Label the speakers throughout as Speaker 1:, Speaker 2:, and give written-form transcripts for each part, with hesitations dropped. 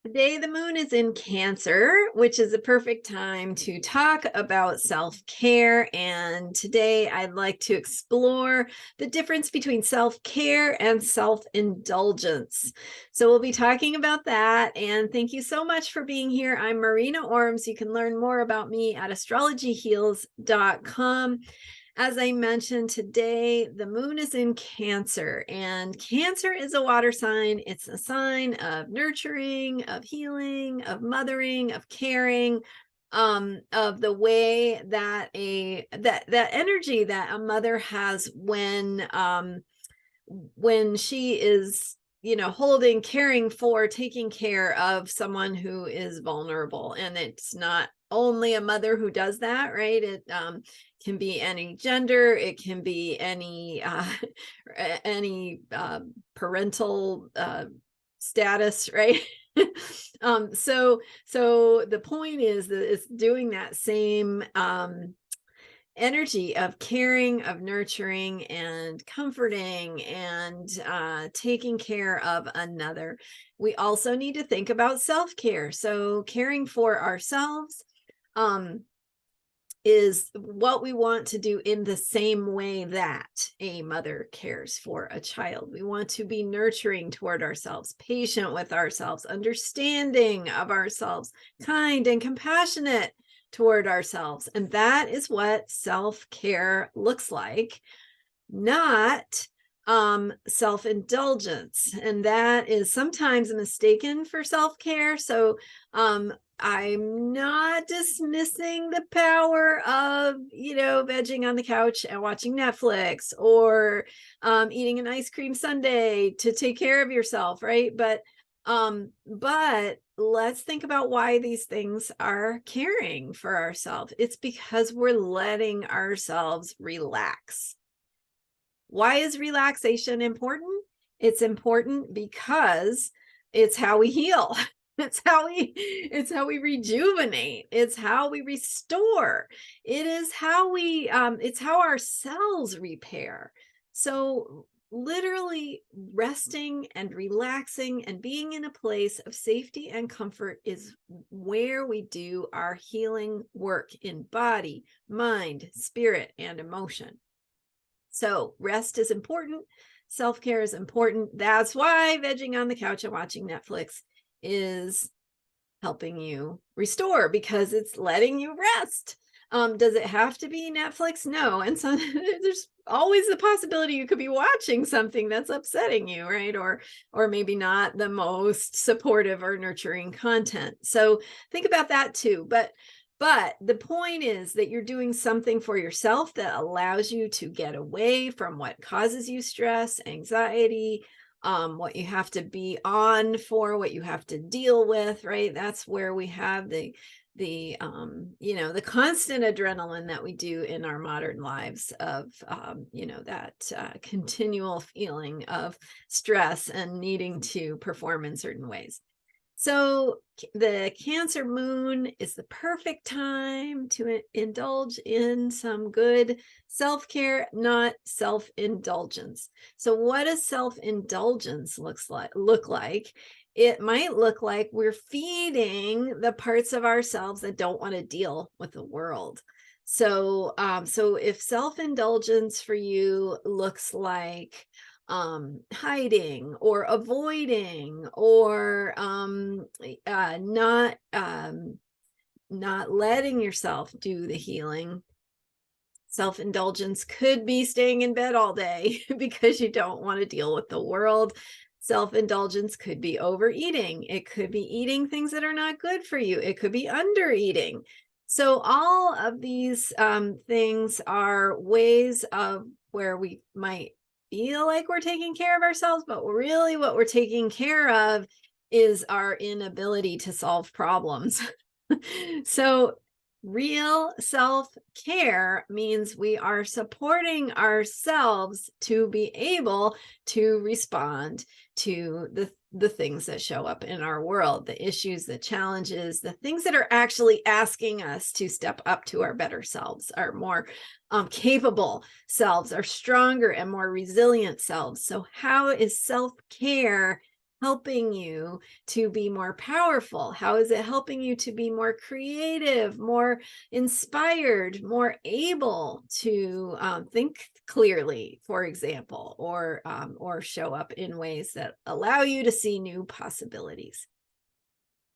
Speaker 1: Today, the moon is in Cancer, which is a perfect time to talk about self-care. And today, I'd like to explore the difference between self-care and self-indulgence. So, we'll be talking about that. And thank you so much for being here. I'm Marina Ormes. You can learn more about me at astrologyheals.com. As I mentioned today, the moon is in Cancer, and Cancer is a water sign. It's a sign of nurturing, of healing, of mothering, of caring, of the way that that energy that a mother has when she is, holding, caring for, taking care of someone who is vulnerable. And it's not only a mother who does that, right? It can be any gender, it can be any parental status, right? So the point is that it's doing that same energy of caring, of nurturing, and comforting, and taking care of another. We also need to think about self-care. So caring for ourselves is what we want to do in the same way that a mother cares for a child. We want to be nurturing toward ourselves, patient with ourselves, understanding of ourselves, kind and compassionate toward ourselves. And that is what self-care looks like, not self-indulgence. And that is sometimes mistaken for self-care. So I'm not dismissing the power of, vegging on the couch and watching Netflix, or eating an ice cream sundae to take care of yourself, right? But let's think about why these things are caring for ourselves. It's because we're letting ourselves relax. Why is relaxation important? It's important because it's how we heal. It's how we rejuvenate. It's how we restore. It's how our cells repair. So literally resting and relaxing and being in a place of safety and comfort is where we do our healing work in body, mind, spirit, and emotion. So rest is important. Self-care is important. That's why vegging on the couch and watching Netflix is helping you restore, because it's letting you rest. Does it have to be Netflix? No. And so there's always the possibility you could be watching something that's upsetting you, right? Or maybe not the most supportive or nurturing content. So think about that too. But the point is that you're doing something for yourself that allows you to get away from what causes you stress, anxiety, what you have to be on for, what you have to deal with, right? That's where we have the constant adrenaline that we do in our modern lives of, that continual feeling of stress and needing to perform in certain ways. So the Cancer moon is the perfect time to indulge in some good self-care, not self-indulgence. So what does self-indulgence look like? It might look like we're feeding the parts of ourselves that don't want to deal with the world. So if self-indulgence for you looks like hiding or avoiding, or not letting yourself do the healing. Self-indulgence could be staying in bed all day because you don't want to deal with the world. Self-indulgence could be overeating. It could be eating things that are not good for you. It could be undereating. So all of these things are ways of where we might feel like we're taking care of ourselves, but really what we're taking care of is our inability to solve problems. So real self-care means we are supporting ourselves to be able to respond to the things that show up in our world, the issues, the challenges, the things that are actually asking us to step up to our better selves, our more capable selves, our stronger and more resilient selves. So how is self-care helping you to be more powerful? How is it helping you to be more creative, more inspired, more able to think clearly, for example, or show up in ways that allow you to see new possibilities?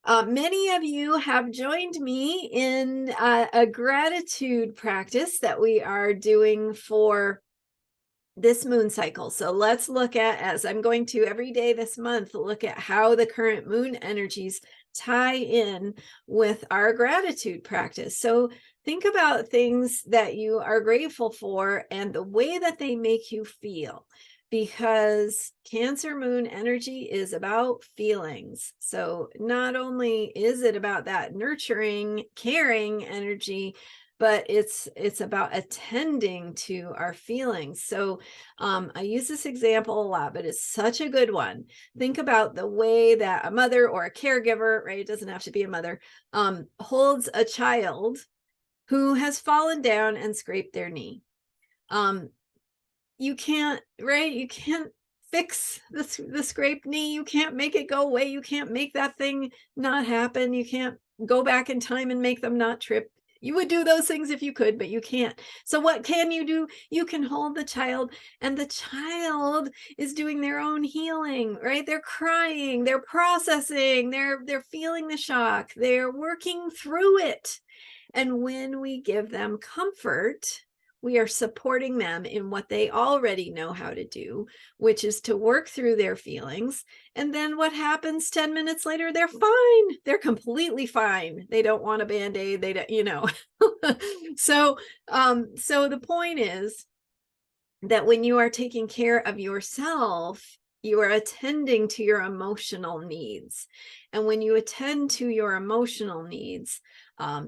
Speaker 1: Many of you have joined me in a gratitude practice that we are doing for this moon cycle. So let's look at, as I'm going to every day this month, look at how the current moon energies tie in with our gratitude practice. So think about things that you are grateful for and the way that they make you feel, because Cancer moon energy is about feelings. So not only is it about that nurturing, caring energy, but it's about attending to our feelings. So I use this example a lot, but it's such a good one. Think about the way that a mother or a caregiver, right? It doesn't have to be a mother, holds a child who has fallen down and scraped their knee. You can't, right? You can't fix the scraped knee. You can't make it go away. You can't make that thing not happen. You can't go back in time and make them not trip. You would do those things if you could, but you can't. So what can you do? You can hold the child, and the child is doing their own healing, right? They're crying, they're processing, they're feeling the shock, they're working through it. And when we give them comfort, we are supporting them in what they already know how to do, which is to work through their feelings. And then what happens 10 minutes later? They're fine. They're completely fine. They don't want a Band-Aid. They don't, so the point is that when you are taking care of yourself, you are attending to your emotional needs. And when you attend to your emotional needs,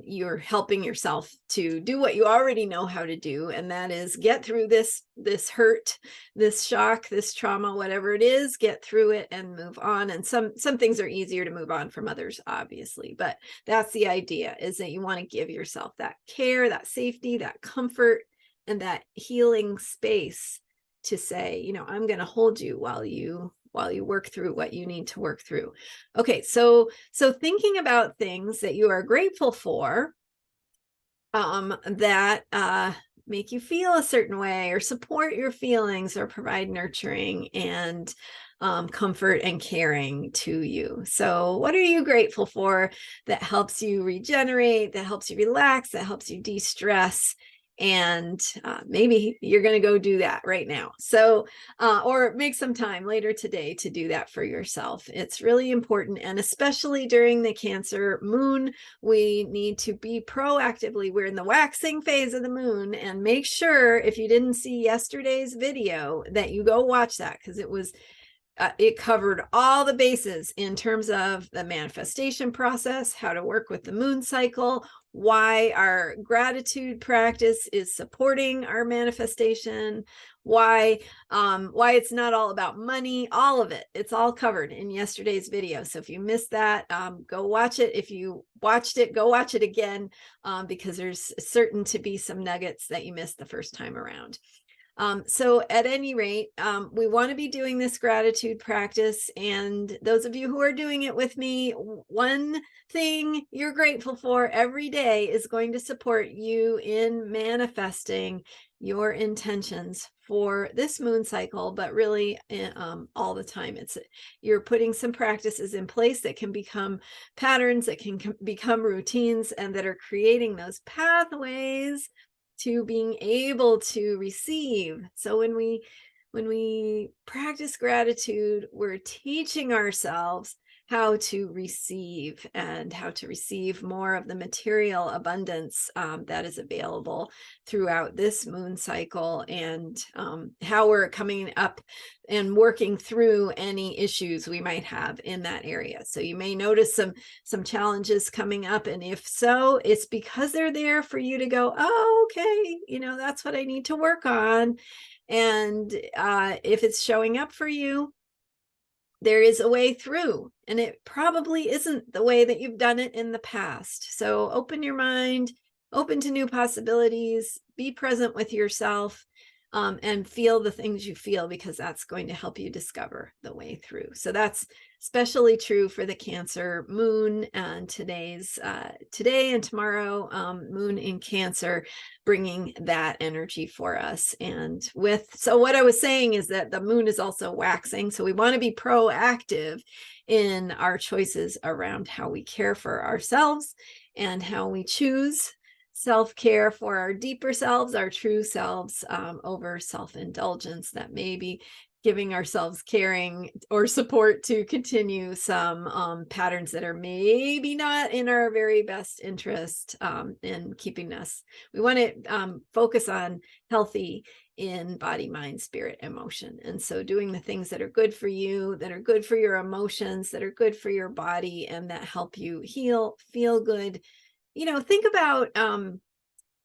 Speaker 1: you're helping yourself to do what you already know how to do, and that is get through this hurt, this shock, this trauma, whatever it is, get through it and move on. And some things are easier to move on from others, obviously, but that's the idea, is that you want to give yourself that care, that safety, that comfort, and that healing space to say, I'm going to hold you while you work through what you need to work through. Okay, so thinking about things that you are grateful for, that make you feel a certain way, or support your feelings, or provide nurturing and comfort and caring to you. So what are you grateful for that helps you regenerate, that helps you relax, that helps you de-stress? And maybe you're going to go do that right now. So, or make some time later today to do that for yourself. It's really important. And especially during the Cancer moon, we need to be proactively, we're in the waxing phase of the moon, and make sure, if you didn't see yesterday's video, that you go watch that, because it covered all the bases in terms of the manifestation process, how to work with the moon cycle, why our gratitude practice is supporting our manifestation, why it's not all about money, all of it. It's all covered in yesterday's video. So if you missed that, go watch it. If you watched it, go watch it again, because there's certain to be some nuggets that you missed the first time around. So at any rate, we want to be doing this gratitude practice. And those of you who are doing it with me, one thing you're grateful for every day is going to support you in manifesting your intentions for this moon cycle, but really all the time. You're putting some practices in place that can become patterns, that can become routines, and that are creating those pathways to being able to receive. So when we practice gratitude, we're teaching ourselves how to receive, and how to receive more of the material abundance that is available throughout this moon cycle, and how we're coming up and working through any issues we might have in that area. So you may notice some challenges coming up, and if so, it's because they're there for you to go, oh, okay, that's what I need to work on. And if it's showing up for you, there is a way through, and it probably isn't the way that you've done it in the past. So open your mind, open to new possibilities, be present with yourself, and feel the things you feel, because that's going to help you discover the way through. So that's especially true for the Cancer moon and today and tomorrow, moon in Cancer, bringing that energy for us. And so what I was saying is that the moon is also waxing. So we want to be proactive in our choices around how we care for ourselves and how we choose self-care for our deeper selves, our true selves, over self-indulgence that may be giving ourselves caring or support to continue some patterns that are maybe not in our very best interest in keeping us. We want to focus on healthy in body, mind, spirit, emotion. And so doing the things that are good for you, that are good for your emotions, that are good for your body, and that help you heal, feel good. Think about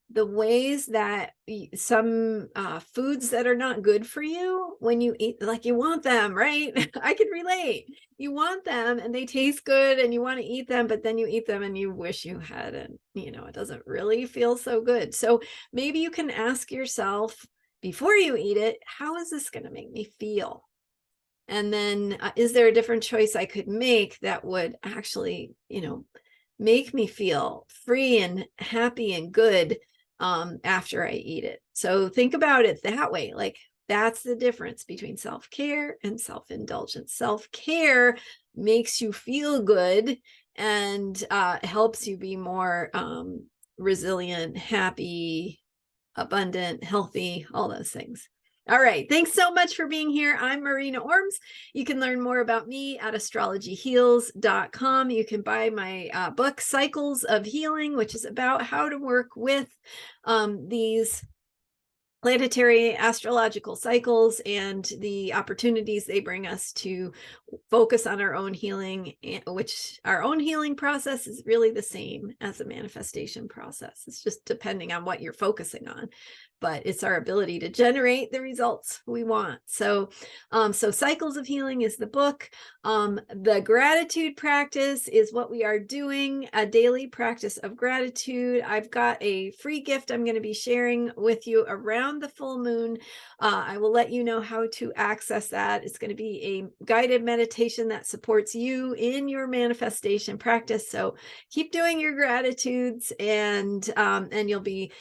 Speaker 1: the ways that some foods that are not good for you, when you eat, like you want them, right? I can relate. You want them and they taste good and you want to eat them, but then you eat them and you wish you hadn't, it doesn't really feel so good. So maybe you can ask yourself before you eat it, how is this going to make me feel? And then is there a different choice I could make that would actually, make me feel free and happy and good after I eat it? So think about it that way. Like, that's the difference between self-care and self-indulgence. Self-care makes you feel good and helps you be more resilient, happy, abundant, healthy, all those things. All right. Thanks so much for being here. I'm Marina Ormes. You can learn more about me at astrologyheals.com. You can buy my book, Cycles of Healing, which is about how to work with these planetary astrological cycles and the opportunities they bring us to focus on our own healing, which our own healing process is really the same as a manifestation process. It's just depending on what you're focusing on, but it's our ability to generate the results we want. So Cycles of Healing is the book. The gratitude practice is what we are doing, a daily practice of gratitude. I've got a free gift I'm going to be sharing with you around the full moon. I will let you know how to access that. It's going to be a guided meditation that supports you in your manifestation practice. So keep doing your gratitudes, and you'll be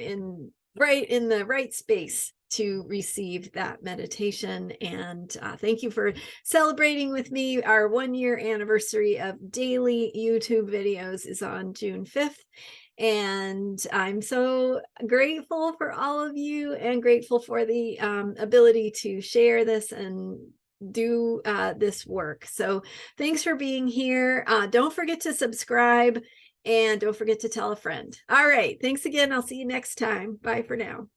Speaker 1: in the right space to receive that meditation. And thank you for celebrating with me. Our 1-year anniversary of daily YouTube videos is on June 5th. And I'm so grateful for all of you and grateful for the ability to share this and do this work. So thanks for being here. Don't forget to subscribe and don't forget to tell a friend. All right. Thanks again. I'll see you next time. Bye for now.